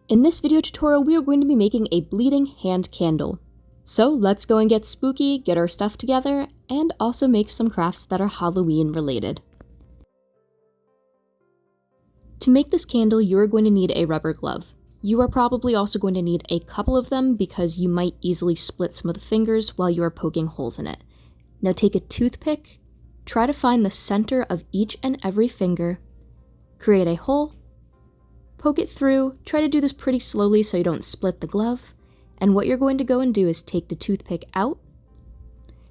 In this video tutorial, we are going to be making a bleeding hand candle. So let's go and get spooky, get our stuff together, and also make some crafts that are Halloween related. To make this candle, you are going to need a rubber glove. You are probably also going to need a couple of them because you might easily split some of the fingers while you are poking holes in it. Now take a toothpick, try to find the center of each and every finger, create a hole, poke it through, try to do this pretty slowly so you don't split the glove, and what you're going to go and do is take the toothpick out,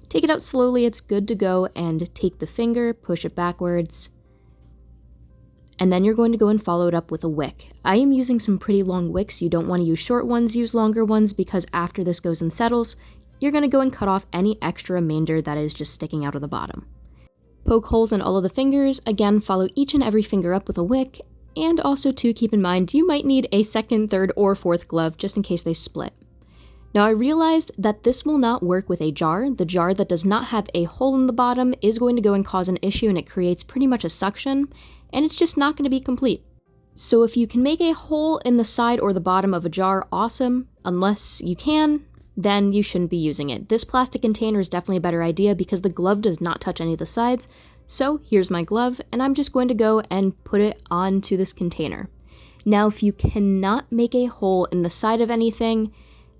take it out slowly, it's good to go, and take the finger, push it backwards, and then you're going to go and follow it up with a wick. I am using some pretty long wicks. You don't want to use short ones, use longer ones, because after this goes and settles, you're going to go and cut off any extra remainder that is just sticking out of the bottom. Poke holes in all of the fingers, again follow each and every finger up with a wick, and also to keep in mind, you might need a second, third, or fourth glove just in case they split. Now I realized that this will not work with a jar. The jar that does not have a hole in the bottom is going to go and cause an issue, and it creates pretty much a suction, and it's just not going to be complete. So if you can make a hole in the side or the bottom of a jar, awesome. Unless you can, then you shouldn't be using it. This plastic container is definitely a better idea because the glove does not touch any of the sides. So here's my glove, and I'm just going to go and put it onto this container. Now, if you cannot make a hole in the side of anything,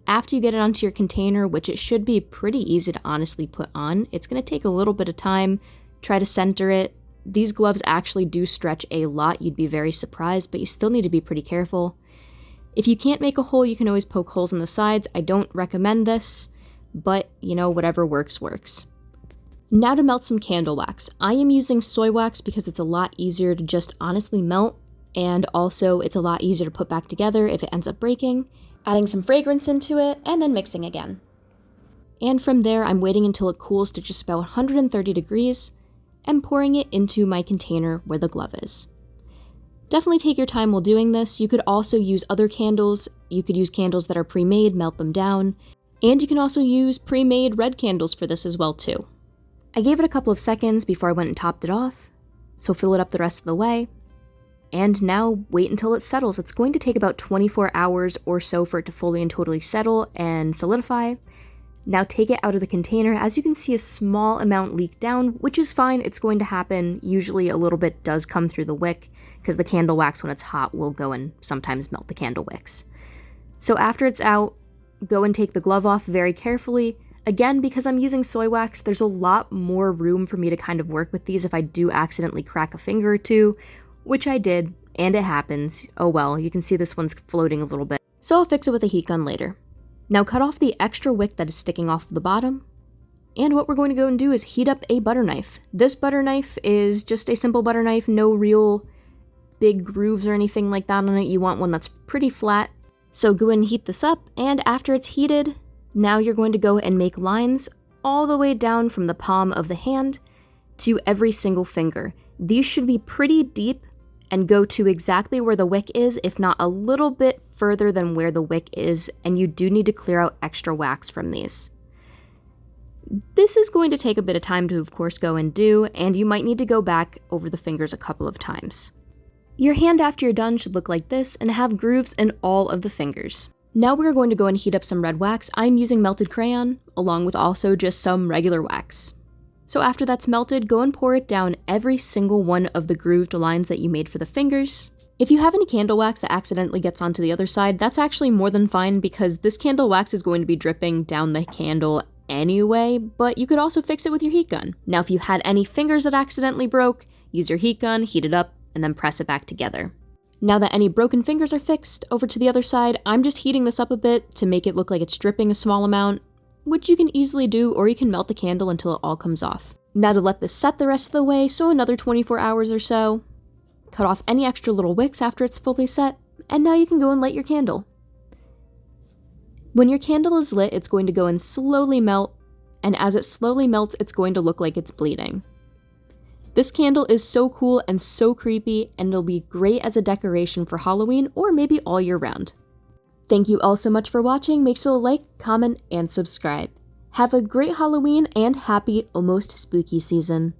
after you get it onto your container, which it should be pretty easy to honestly put on, it's going to take a little bit of time. Try to center it. These gloves actually do stretch a lot. You'd be very surprised, but you still need to be pretty careful. If you can't make a hole, you can always poke holes in the sides. I don't recommend this, but whatever works, works. Now to melt some candle wax. I am using soy wax because it's a lot easier to just honestly melt, and also it's a lot easier to put back together if it ends up breaking. Adding some fragrance into it, and then mixing again. And from there, I'm waiting until it cools to just about 130 degrees, and pouring it into my container where the glove is. Definitely take your time while doing this. You could also use other candles. You could use candles that are pre-made, melt them down, and you can also use pre-made red candles for this as well too. I gave it a couple of seconds before I went and topped it off, so fill it up the rest of the way. And now wait until it settles. It's going to take about 24 hours or so for it to fully and totally settle and solidify. Now take it out of the container. As you can see, a small amount leaked down, which is fine. It's going to happen. Usually a little bit does come through the wick because the candle wax, when it's hot, will go and sometimes melt the candle wicks. So after it's out, go and take the glove off very carefully. Again, because I'm using soy wax, there's a lot more room for me to kind of work with these if I do accidentally crack a finger or two, which I did, and it happens. Oh well, you can see this one's floating a little bit. So I'll fix it with a heat gun later. Now cut off the extra wick that is sticking off the bottom, and what we're going to go and do is heat up a butter knife. This butter knife is just a simple butter knife, no real big grooves or anything like that on it. You want one that's pretty flat. So go and heat this up, and after it's heated, now you're going to go and make lines all the way down from the palm of the hand to every single finger. These should be pretty deep and go to exactly where the wick is, if not a little bit further than where the wick is, and you do need to clear out extra wax from these. This is going to take a bit of time to, of course, go and do, and you might need to go back over the fingers a couple of times. Your hand after you're done should look like this and have grooves in all of the fingers. Now we're going to go and heat up some red wax. I'm using melted crayon, along with also just some regular wax. So after that's melted, go and pour it down every single one of the grooved lines that you made for the fingers. If you have any candle wax that accidentally gets onto the other side, that's actually more than fine because this candle wax is going to be dripping down the candle anyway, but you could also fix it with your heat gun. Now if you had any fingers that accidentally broke, use your heat gun, heat it up, and then press it back together. Now that any broken fingers are fixed, over to the other side, I'm just heating this up a bit to make it look like it's dripping a small amount, which you can easily do, or you can melt the candle until it all comes off. Now to let this set the rest of the way, so another 24 hours or so, cut off any extra little wicks after it's fully set, and now you can go and light your candle. When your candle is lit, it's going to go and slowly melt, and as it slowly melts, it's going to look like it's bleeding. This candle is so cool and so creepy, and it'll be great as a decoration for Halloween or maybe all year round. Thank you all so much for watching. Make sure to like, comment, and subscribe. Have a great Halloween and happy almost spooky season.